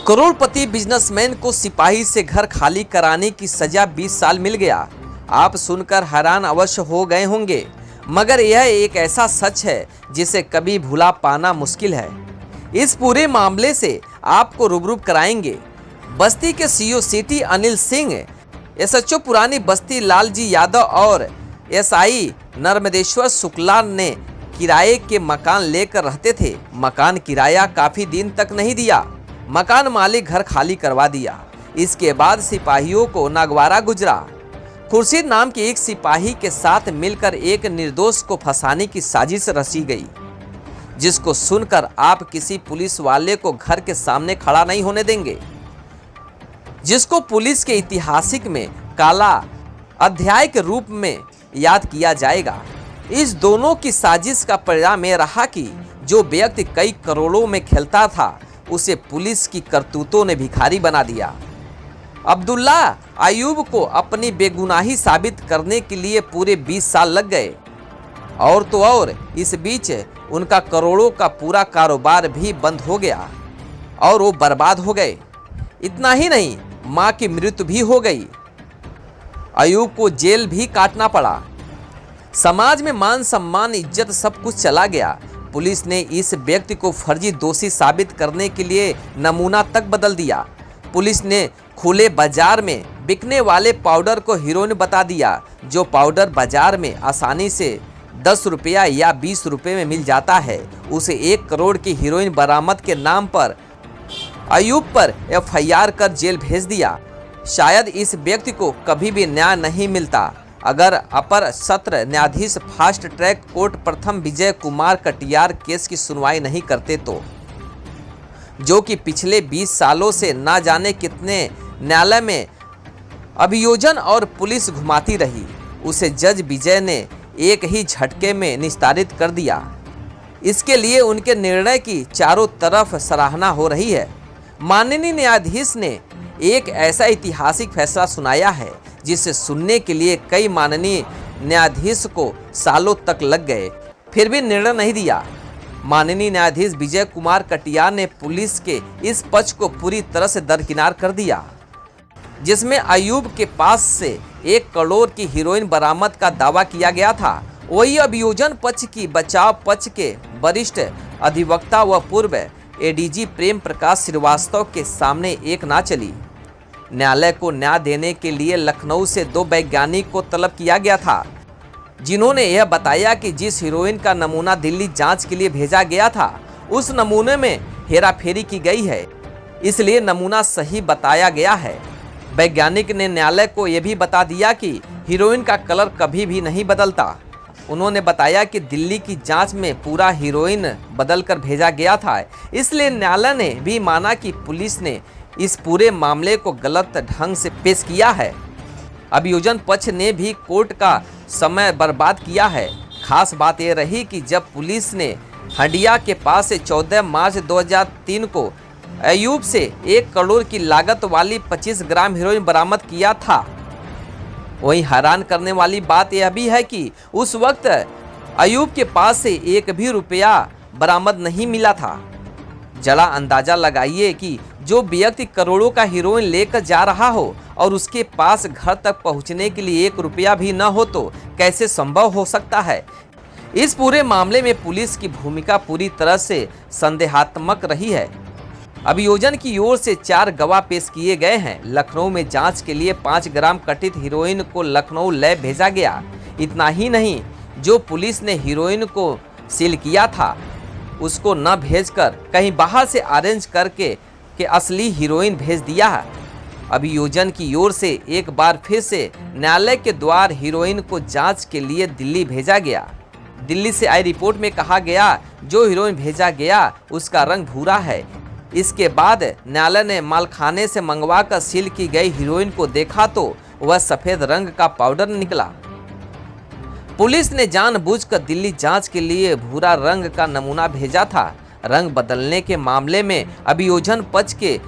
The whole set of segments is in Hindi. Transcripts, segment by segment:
करोड़पति बिजनेसमैन को सिपाही से घर खाली कराने की सजा 20 साल मिल गया। आप सुनकर हैरान अवश्य हो गए होंगे, मगर यह एक ऐसा सच है जिसे कभी भुला पाना मुश्किल है। इस पूरे मामले से आपको रूबरू कराएंगे। बस्ती के CO city Anil Singh, SHO पुरानी बस्ती लालजी यादव और एसआई नर्मदेश्वर शुक्ला ने किराए के मकान लेकर रहते थे। मकान किराया काफी दिन तक नहीं दिया। मकान मालिक घर खाली करवा दिया। इसके बाद सिपाहियों को नागवारा गुजरा। खुर्शीद नाम के एक सिपाही के साथ मिलकर एक निर्दोष को फंसाने की साजिश रची गई, जिसको सुनकर आप किसी पुलिस वाले को घर के सामने खड़ा नहीं होने देंगे, जिसको पुलिस के इतिहासिक में काला अध्याय के रूप में याद किया जाएगा। इस दोनों की साजिश का परिणाम यह रहा कि जो व्यक्ति कई करोड़ों में खेलता था, उसे पुलिस की करतूतों ने भिखारी बना दिया। अब्दुल्ला अयूब को अपनी बेगुनाही साबित करने के लिए पूरे 20 साल लग गए। और तो और इस बीच उनका करोड़ों का पूरा कारोबार भी बंद हो गया और वो बर्बाद हो गए। इतना ही नहीं, मां की मृत्यु भी हो गई। अयूब को जेल भी काटना पड़ा। समाज में मान सम्मान, इज्जत सब कुछ चला गया। पुलिस ने इस व्यक्ति को फर्जी दोषी साबित करने के लिए नमूना तक बदल दिया। पुलिस ने खुले बाजार में बिकने वाले पाउडर को हीरोइन बता दिया। जो पाउडर बाजार में आसानी से 10 रुपया या 20 रुपये में मिल जाता है, उसे 1 करोड़ की हीरोइन बरामद के नाम पर अयूब पर एफआईआर कर जेल भेज दिया। शायद इस व्यक्ति को कभी भी न्याय नहीं मिलता अगर अपर सत्र न्यायाधीश फास्ट ट्रैक कोर्ट प्रथम विजय कुमार कटियार केस की सुनवाई नहीं करते तो, जो कि पिछले 20 सालों से ना जाने कितने न्यायालय में अभियोजन और पुलिस घुमाती रही। उसे जज विजय ने एक ही झटके में निस्तारित कर दिया। इसके लिए उनके निर्णय की चारों तरफ सराहना हो रही है। माननीय न्यायाधीश ने एक ऐसा ऐतिहासिक फैसला सुनाया है जिसे सुनने के लिए कई माननीय न्यायाधीश को सालों तक लग गए, फिर भी निर्णय नहीं दिया। माननीय न्यायाधीश विजय कुमार कटियार ने पुलिस के इस पक्ष को पूरी तरह से दरकिनार कर दिया, जिसमें अयूब के पास से 1 करोड़ की हीरोइन बरामद का दावा किया गया था। वही अभियोजन पक्ष की बचाव पक्ष के वरिष्ठ अधिवक्ता व पूर्व एडीजी प्रेम प्रकाश श्रीवास्तव के सामने एक ना चली। न्यायालय को न्याय देने के लिए लखनऊ से 2 वैज्ञानिक को तलब किया गया था, जिन्होंने यह बताया कि जिस हीरोइन का नमूना दिल्ली जांच के लिए भेजा गया था, उस नमूने में हेराफेरी की गई है, इसलिए नमूना सही बताया गया है। वैज्ञानिक ने न्यायालय को यह भी बता दिया कि हीरोइन का कलर कभी भी नहीं बदलता। उन्होंने बताया कि दिल्ली की जांच में पूरा हीरोइन बदल कर भेजा गया था, इसलिए न्यायालय ने भी माना कि पुलिस ने इस पूरे मामले को गलत ढंग से पेश किया है। अभियोजन पक्ष ने भी कोर्ट का समय बर्बाद किया है। खास बात यह रही कि जब पुलिस ने हंडिया के पास से 14 मार्च 2003 को अयूब से 1 करोड़ की लागत वाली 25 ग्राम हीरोइन बरामद किया था। वहीं हैरान करने वाली बात यह भी है कि उस वक्त अयूब के पास से 1 भी रुपया बरामद नहीं मिला था। जरा अंदाजा लगाइए कि जो व्यक्ति करोड़ों का हीरोइन लेकर जा रहा हो और उसके पास घर तक पहुंचने के लिए 1 रुपया भी न हो तो कैसे संभव हो सकता है। इस पूरे मामले में पुलिस की भूमिका पूरी तरह से संदेहात्मक रही है। अभियोजन की ओर से 4 गवाह पेश किए गए हैं। लखनऊ में जांच के लिए 5 ग्राम कथित हीरोइन को लखनऊ लैब भेजा गया। इतना ही नहीं, जो पुलिस ने हीरोइन को सील किया था, उसको न भेजकर कहीं बाहर से अरेंज करके असली हीरोइन भेज दिया है। अभियोजन की ओर से एक बार फिर से न्यायालय के द्वार हीरोइन को जांच के लिए दिल्ली भेजा गया। दिल्ली से आई रिपोर्ट में कहा गया जो हीरोइन भेजा गया उसका रंग भूरा है। इसके बाद न्यायालय ने मालखाने से मंगवा कर सील की गई हीरोइन को देखा तो वह सफेद रंग का पाउडर निकला। पुलिस ने जानबूझकर दिल्ली जांच के लिए भूरा रंग का नमूना भेजा था। रंग बदलने के मामले में अभियोजन पक्ष के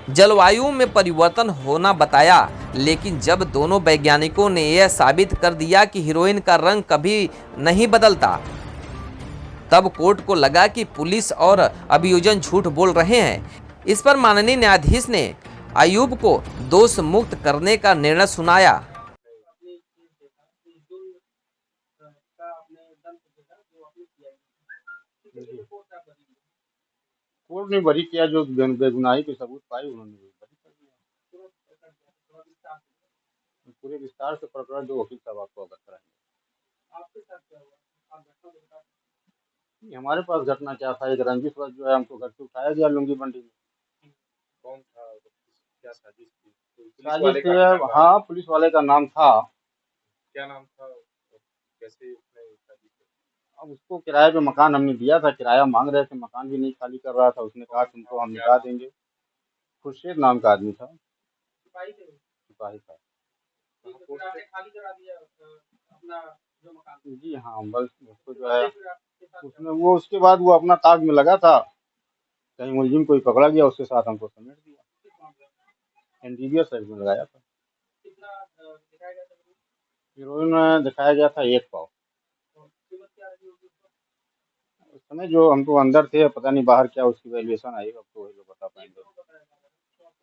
जलवायु में परिवर्तन होना बताया, लेकिन जब दोनों वैज्ञानिकों ने यह साबित कर दिया कि हीरोइन का रंग कभी नहीं बदलता, तब कोर्ट को लगा कि पुलिस और अभियोजन झूठ बोल रहे हैं। इस पर माननीय न्यायाधीश ने अयूब को दोष मुक्त करने का निर्णय सुनाया। कोर्ट ने बरी किया, जो बेगुनाही के सबूत पाए उन्होंने बरी कर दिया। पूरे विस्तार से प्रकरण जो वकील साहब आपको अवगत कराएंगे। हमारे पास घटना क्या था, एक रंजिश वश जो है हमको घर से उठाया गया लुंगी मंडी में। कौन था, क्या साजिश थी? साजिश थी, हाँ पुलिस वाले का नाम था। क्या नाम था, कैसे उसने साजिश की? अब उसको किराए पे मकान हमने दिया था, किराया मांग रहे थे, मकान भी नहीं खाली कर रहा था। उसने कहा तुमको हम निकाह देंगे। खुर्शीद नाम का आदमी था, सिपाही था। जी हाँ, बस उसको जो है उसने वो उसके बाद वो अपना ताक में लगा था, कहीं मुलजिम कोई पकड़ा गया, उसके साथ हमको समेट दिया। एनडीपीएस एक्ट में लगाया था। हीरोइन दिखाया गया था 1 पाव। उस समय जो हमको अंदर थे, पता नहीं बाहर क्या उसकी वैल्यूएशन आई, अब तो वही लोग बता पाएंगे।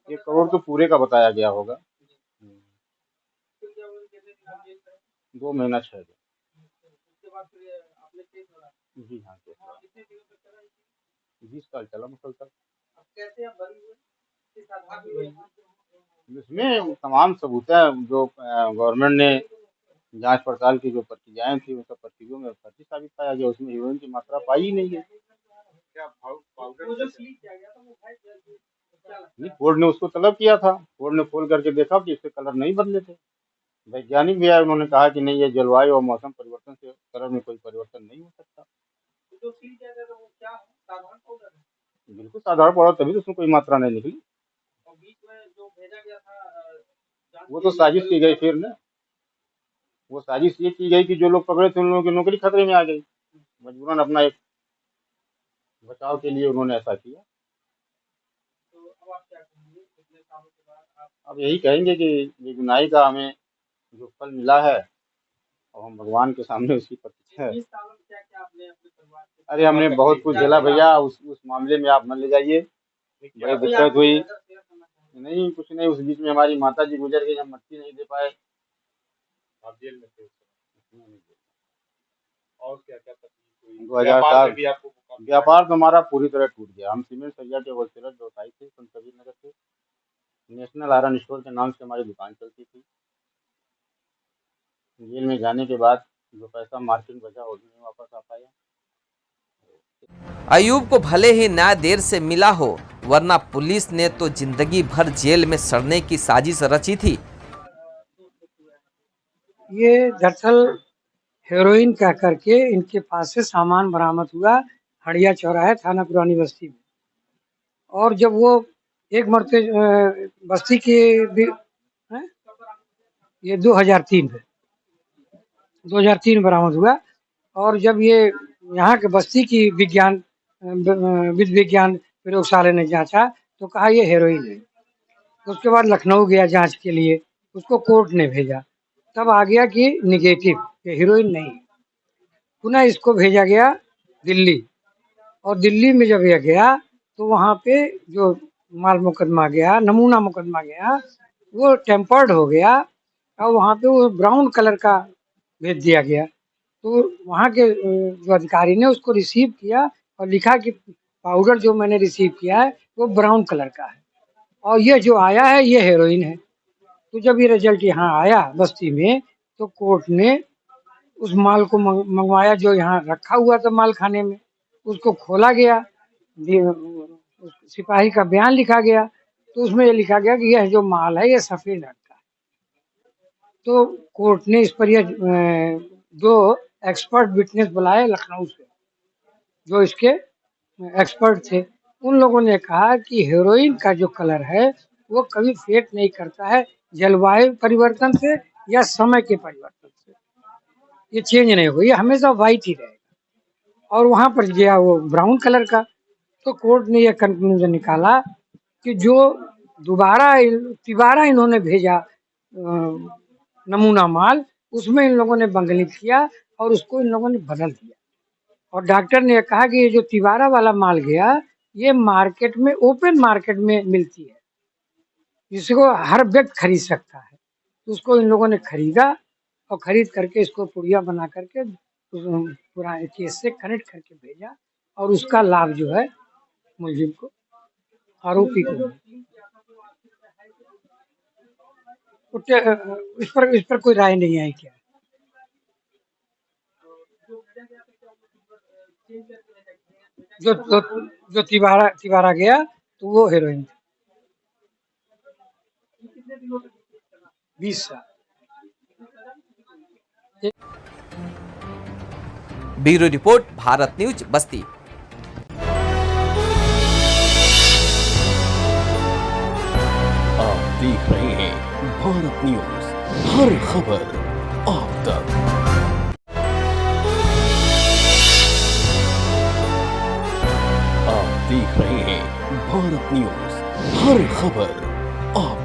1 करोड़ तो पूरे का बताया गया होगा। 2 महीना 6 दिन। जी हाँ, 20 साल चला मुसलसल। इसमें तमाम सबूत है, जो गवर्नमेंट ने जांच पड़ताल की जो प्रक्रियाएं थी, उन सब प्रक्रियाओं में फर्जी साबित पाया गया। उसमें हीरोइन की मात्रा पाई ही नहीं है। क्या पाउडर नहीं, कोर्ट ने उसको तलब किया था, कोर्ट ने खोल करके देखा कि इससे कलर नहीं बदले थे। वैज्ञानिक भी आए, उन्होंने कहा कि नहीं, ये जलवायु और मौसम परिवर्तन से कलर में कोई परिवर्तन नहीं हो सकता। बिल्कुल साधारण पाउडर, तभी तो उसमें कोई मात्रा नहीं निकली। वो तो साजिश की गई फिर ना, वो साजिश ये की गई कि जो लोग पकड़े थे उन लोगों की नौकरी खतरे में आ गई। मजबूरन अपना एक बचाव के लिए उन्होंने ऐसा किया। अब यही कहेंगे कि बेगुनाही का हमें जो फल मिला है, और हम भगवान के सामने उसकी प्रतीक्षा है। अरे हमने बहुत कुछ झेला भैया, उस मामले में आप न ले जाइए। बड़ी दिक्कत हुई। नहीं कुछ नहीं, उस बीच में हमारी माता जी गुजर गई, हम मट्टी नहीं दे पाए। आप जेल में थे उस समय? और क्या क्या तकलीफ हुई? 2007 व्यापार तो हमारा पूरी तरह टूट गया। हम सीमेंट सरिया के होलसेलर व्यवसायी थे, संत कबीर नगर के। नेशनल आयरन स्टोर के नाम से हमारी दुकान चलती थी। जेल में जाने के बाद जो पैसा मार्केट बचा वो भी नहीं वापस आ पाया। अयूब को भले ही न्याय देर से मिला हो, वरना पुलिस ने तो जिंदगी भर जेल में सड़ने की साजिश रची थी। ये दरअसल हेरोइन कह करके इनके पास से सामान बरामद हुआ हड़िया चौराहे थाना पुरानी बस्ती में। और जब वो एक मरते बस्ती के ये 2003 बरामद हुआ। और जब ये यहाँ के बस्ती की विधि विज्ञान प्रयोगशाला ने जांचा तो कहा ये हेरोइन है। उसके बाद लखनऊ गया जांच के लिए, उसको कोर्ट ने भेजा, तब आ गया कि निगेटिव, ये हीरोइन नहीं। पुनः इसको भेजा गया दिल्ली, और दिल्ली में जब यह गया तो वहाँ पे जो माल मुकदमा गया, नमूना मुकदमा गया, वो टेम्पर्ड हो गया और वहाँ पे वो ब्राउन कलर का भेज दिया गया। तो वहाँ के जो अधिकारी ने उसको रिसीव किया और लिखा कि पाउडर जो मैंने रिसीव किया है वो ब्राउन कलर का है और ये जो आया है ये हेरोइन है। तो जब ये रिजल्ट यहाँ आया बस्ती में तो कोर्ट ने उस माल को मंगवाया जो यहाँ रखा हुआ था माल खाने में, उसको खोला गया, सिपाही का बयान लिखा गया, तो उसमें ये लिखा गया कि यह जो माल है ये सफेद रंग का है। तो कोर्ट ने इस पर यह 2 एक्सपर्ट विटनेस बुलाए लखनऊ से, जो इसके एक्सपर्ट थे। उन लोगों ने कहा कि हेरोइन का जो कलर है वो कभी फेड नहीं करता है जलवायु परिवर्तन से या समय के परिवर्तन से, ये चेंज नहीं होगा, ये हमेशा व्हाइट ही रहेगा। और वहां पर गया वो ब्राउन कलर का। तो कोर्ट ने यह कंक्लूजन निकाला कि जो तिबारा इन्होंने भेजा नमूना माल, उसमें इन लोगों ने बंगलित किया और उसको इन लोगों ने बदल दिया। और डॉक्टर ने कहा कि ये जो तिबारा वाला माल गया ये मार्केट में, ओपन मार्केट में मिलती है, जिसको हर व्यक्ति खरीद सकता है। तो उसको इन लोगों ने खरीदा और खरीद करके इसको पुड़िया बना करके पुराने केस से कनेक्ट करके भेजा, और उसका लाभ जो है मुलजिम को, आरोपी को मिला। इस पर कोई राय नहीं आई क्या? जो तिवारा गया तो वो हेरोइन 20 साल। ब्यूरो रिपोर्ट, भारत न्यूज, बस्ती। आप देख रहे हैं भारत न्यूज, हर खबर आप तक। आप देख रहे हैं भारत न्यूज, हर खबर आप